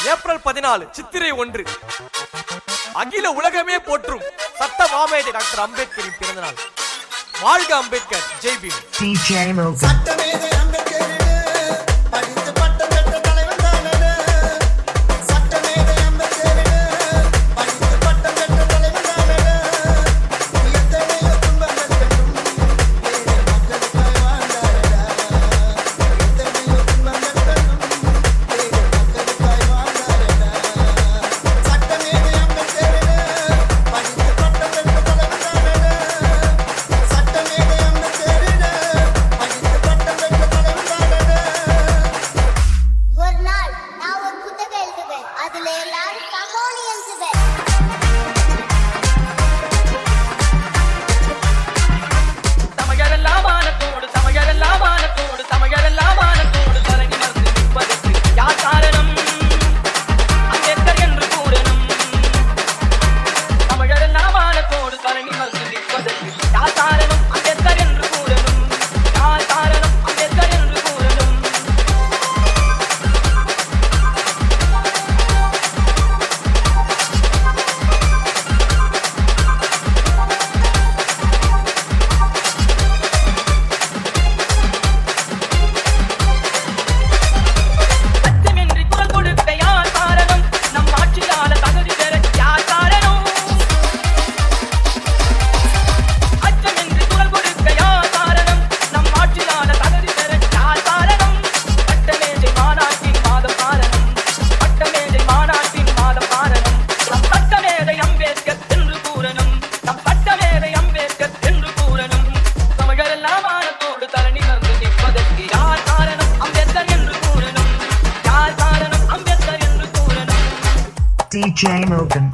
April 14 சித்திரை 1 அகில உலகமே போற்றும் சட்ட மாமேதை டாக்டர் அம்பேத்கரின் பிறந்த நாள். வாழ்க அம்பேத்கர், ஜெய் பீம். சட்டமேதை அம்பேத்கர் DJ Morgan.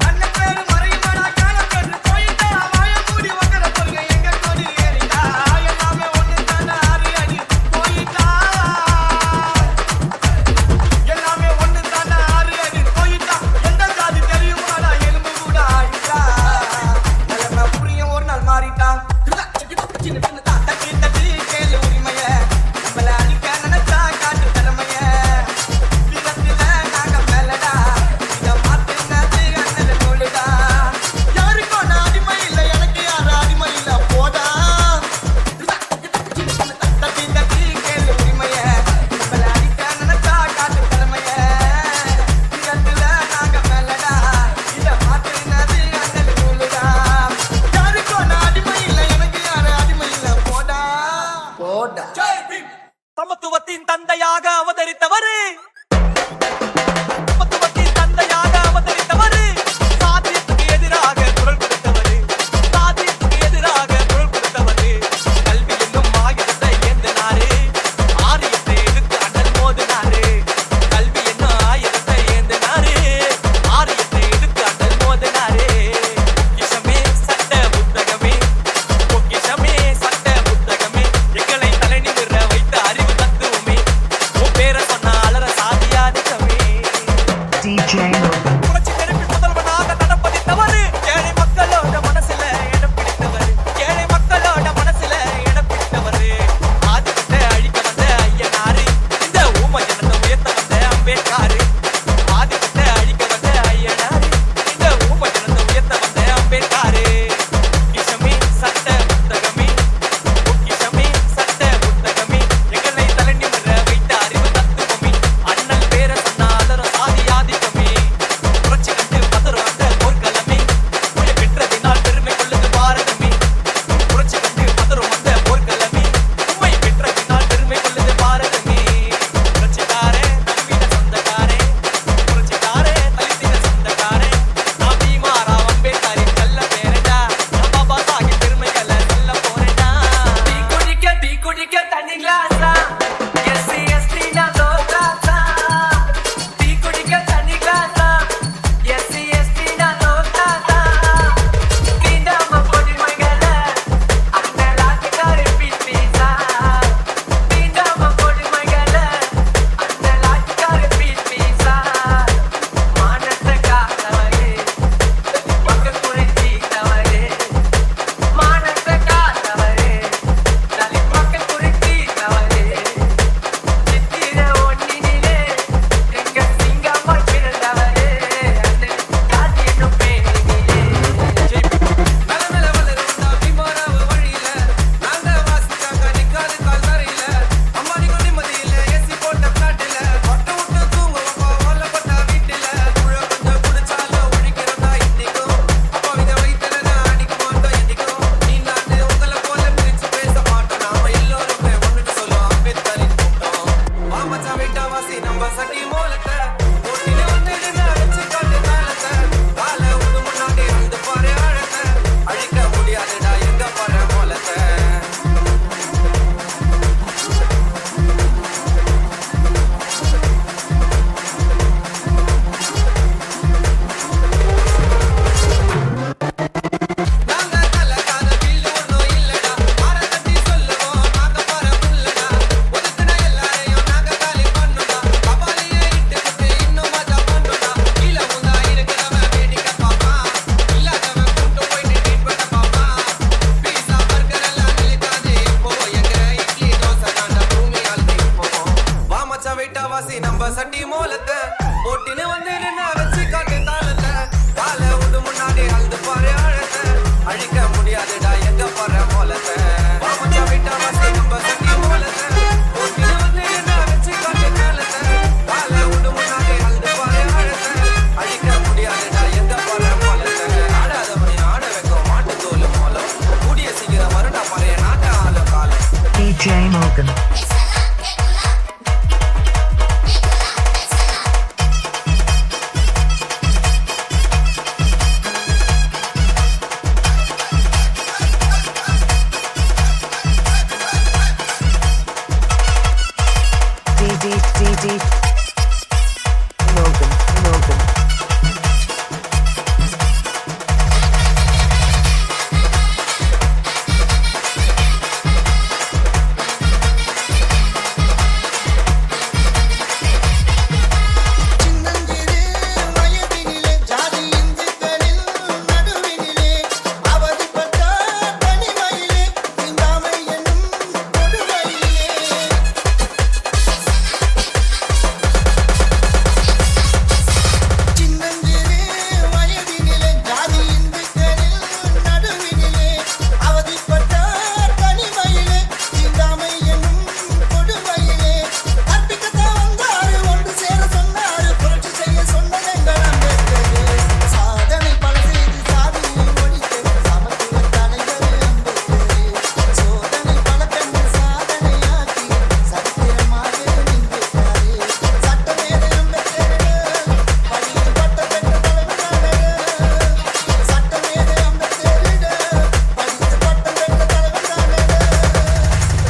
சட்டி மோலத்தை போட்டின்னு வந்து நின்ன வச்சு காட்டு தாளத்தை கால விடு முன்னாடி அழுது பாரு ஆழத்தை அழிக்க முடியாதுடா எங்க போற மோலத்தை மாமச்சா விட்டா வசதி நம்ம சட்டி மோலத்தை போட்டின்னு வந்து நின்ன வச்சு காட்டு தாளத்தை கால விடு முன்னாடி அழுது பாரு ஆழத்தை அழிக்க முடியாதுடா எங்க போற மோலத்தை ஆடாதவனை ஆட வைக்கும் மாட்டு தோல் மோலம் கூடிய சீக்கிரம் வருடா பாரு நாட்ட ஆளும் காலம் DJ Morgan. DJ Morgan. சின்னஞ்சிறு வயதினிலே ஜாதி இந்துக்களில் நடுவினிலே அவதிப்பட்ட தனிமையிலே தீண்டாமை என்னும் கொடுமையிலே சின்னஞ்சிறு வயதினிலே ஜாதி இந்துக்களில் நடுவினிலே அவதிப்பட்ட தனிமையிலே தீண்டாமை என்னும் கொடுமையிலே கற்பிக்கத்தான் வந்தாரு ஒன்று சேர சொன்னாரு புரட்சி செய்ய சொன்னது எங்கள் அம்பேத்கர் சாதனை பல செய்து சாதியை ஒழித்து சமத்துவ தலைவர் அம்பேத்கர் சோதனை பல கண்டு சாதனையாக்கி சத்தியமாக நின்றுட்டாரு சட்டமேதை அம்பேத்கர் படித்து பட்டம் பெற்ற தலைவர் சட்டமேதை அம்பேத்கர் படித்து பட்டம் பெற்ற தலைவர்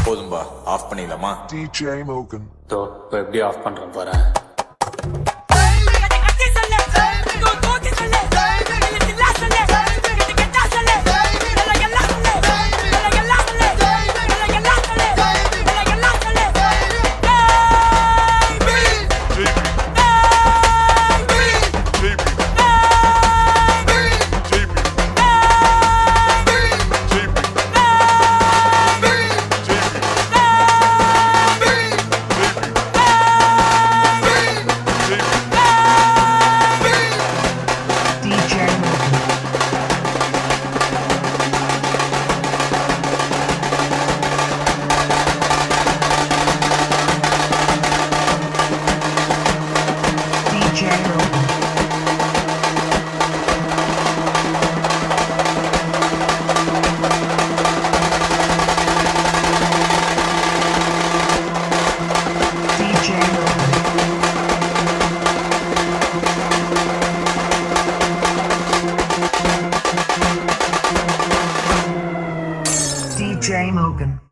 போதும்பா ஆஃப் பண்ணிடலாமா DJ Morgan. தோ இப்போ எப்படி ஆஃப் பண்ணுறேன் பாரு DJ Morgan. DJ Morgan. DJ Morgan. DJ Morgan.